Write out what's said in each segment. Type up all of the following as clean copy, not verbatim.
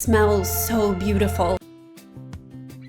Smells so beautiful.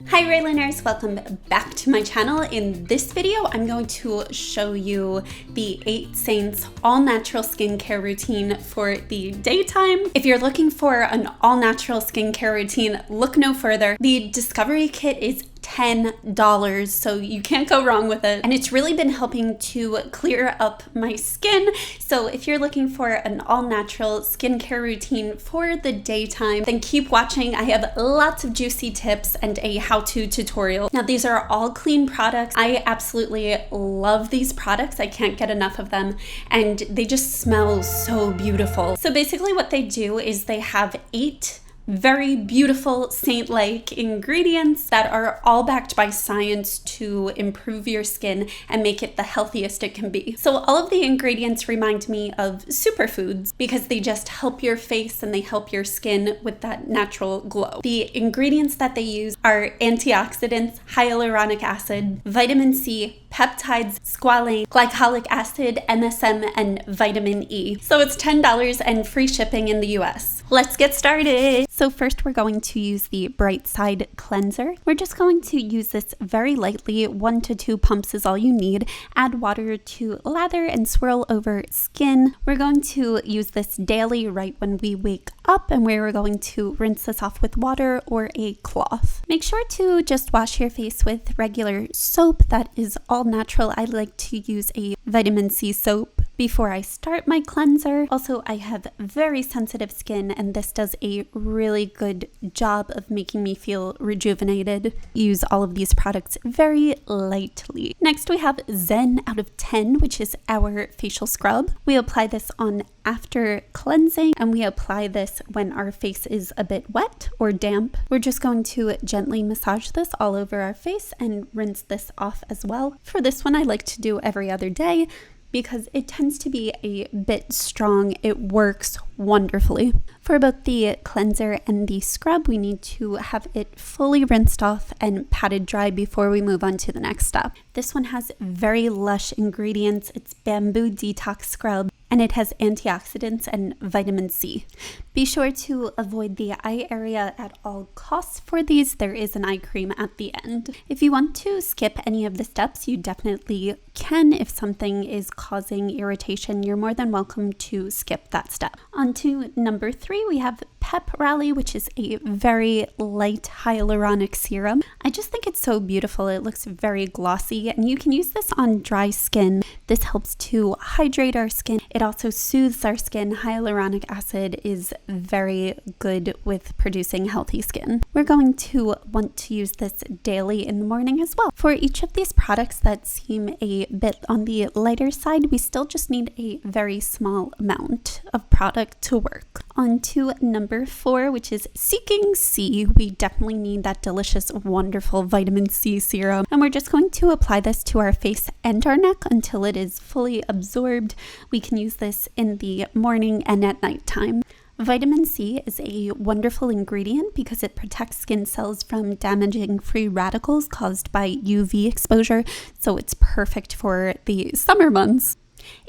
Hi Rayliners, welcome back to my channel. In this video, I'm going to show you the 8 Saints all-natural skincare routine for the daytime. If you're looking for an all-natural skincare routine, look no further. The Discovery Kit is $10, so you can't go wrong with it. And it's really been helping to clear up my skin. So if you're looking for an all-natural skincare routine for the daytime, then keep watching. I have lots of juicy tips and a how-to tutorial. Now, these are all clean products. I absolutely love these products. I can't get enough of them, and they just smell so beautiful. So basically what they do is they have 8 very beautiful saint-like ingredients that are all backed by science to improve your skin and make it the healthiest it can be. So all of the ingredients remind me of superfoods because they just help your face and they help your skin with that natural glow. The ingredients that they use are antioxidants, hyaluronic acid, vitamin C, peptides, squalane, glycolic acid, MSM, and vitamin E. So it's $10 and free shipping in the US. Let's get started. So first we're going to use the Bright Side Cleanser. We're just going to use this very lightly. 1 to 2 pumps is all you need. Add water to lather and swirl over skin. We're going to use this daily right when we wake up, and we're going to rinse this off with water or a cloth. Make sure to just wash your face with regular soap that is all natural. I like to use a vitamin C soap before I start my cleanser. Also, I have very sensitive skin, and this does a really good job of making me feel rejuvenated. Use all of these products very lightly. Next, we have Zen out of 10, which is our facial scrub. We apply this on after cleansing, and we apply this when our face is a bit wet or damp. We're just going to gently massage this all over our face and rinse this off as well. For this one, I like to do every other day because it tends to be a bit strong. It works wonderfully. For both the cleanser and the scrub, we need to have it fully rinsed off and patted dry before we move on to the next step. This one has very lush ingredients. It's bamboo detox scrub, and it has antioxidants and vitamin C. Be sure to avoid the eye area at all costs for these. There is an eye cream at the end. If you want to skip any of the steps, you definitely can. If something is causing irritation, you're more than welcome to skip that step. On to number 3, we have Pep Rally, which is a very light hyaluronic serum. I just think it's so beautiful. It looks very glossy, and you can use this on dry skin. This helps to hydrate our skin. It also soothes our skin. Hyaluronic acid is very good with producing healthy skin. We're going to want to use this daily in the morning as well. For each of these products that seem a bit on the lighter side, we still just need a very small amount of product to work. On to number 4, which is Seeking C. We definitely need that delicious, wonderful vitamin C serum. And we're just going to apply this to our face and our neck until it is fully absorbed. We can use this in the morning and at nighttime. Vitamin C is a wonderful ingredient because it protects skin cells from damaging free radicals caused by UV exposure, so it's perfect for the summer months.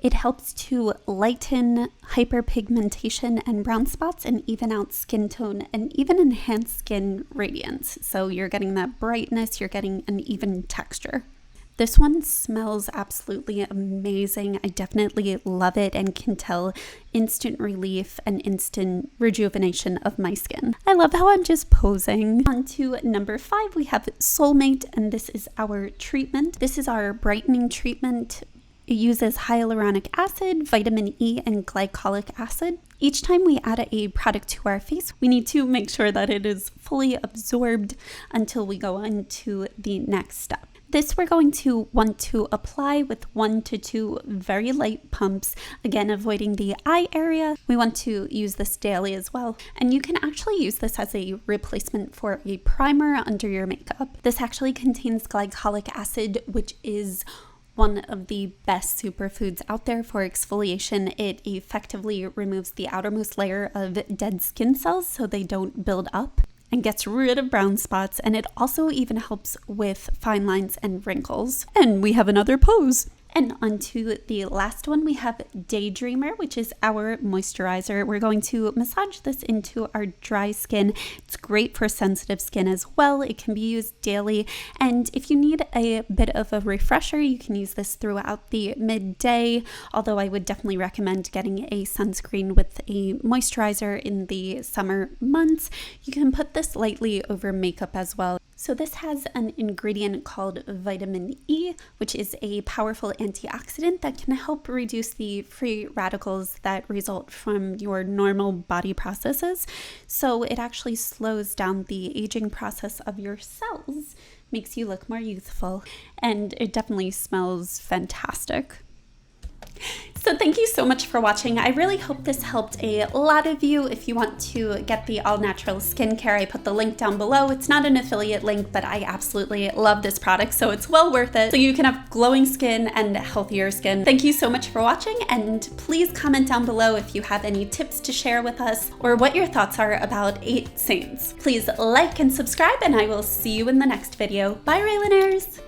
It helps to lighten hyperpigmentation and brown spots and even out skin tone and even enhance skin radiance. So you're getting that brightness, you're getting an even texture. This one smells absolutely amazing. I definitely love it and can tell instant relief and instant rejuvenation of my skin. I love how I'm just posing. On to number 5, we have Soulmate, and this is our treatment. This is our brightening treatment. It uses hyaluronic acid, vitamin E, and glycolic acid. Each time we add a product to our face, we need to make sure that it is fully absorbed until we go on to the next step. This we're going to want to apply with 1 to 2 very light pumps, again avoiding the eye area. We want to use this daily as well, and you can actually use this as a replacement for a primer under your makeup. This actually contains glycolic acid, which is one of the best superfoods out there for exfoliation. It effectively removes the outermost layer of dead skin cells so they don't build up, and gets rid of brown spots, and it also even helps with fine lines and wrinkles. And we have another pose. And onto the last one, we have Daydreamer, which is our moisturizer. We're going to massage this into our dry skin. It's great for sensitive skin as well. It can be used daily. And if you need a bit of a refresher, you can use this throughout the midday. Although I would definitely recommend getting a sunscreen with a moisturizer in the summer months. You can put this lightly over makeup as well. So this has an ingredient called vitamin E, which is a powerful antioxidant that can help reduce the free radicals that result from your normal body processes. So it actually slows down the aging process of your cells, makes you look more youthful, and it definitely smells fantastic. So thank you so much for watching. I really hope this helped a lot of you. If you want to get the all-natural skincare, I put the link down below. It's not an affiliate link, but I absolutely love this product, so it's well worth it. So you can have glowing skin and healthier skin. Thank you so much for watching, and please comment down below if you have any tips to share with us or what your thoughts are about 8 Saints. Please like and subscribe, and I will see you in the next video. Bye, Raylaners!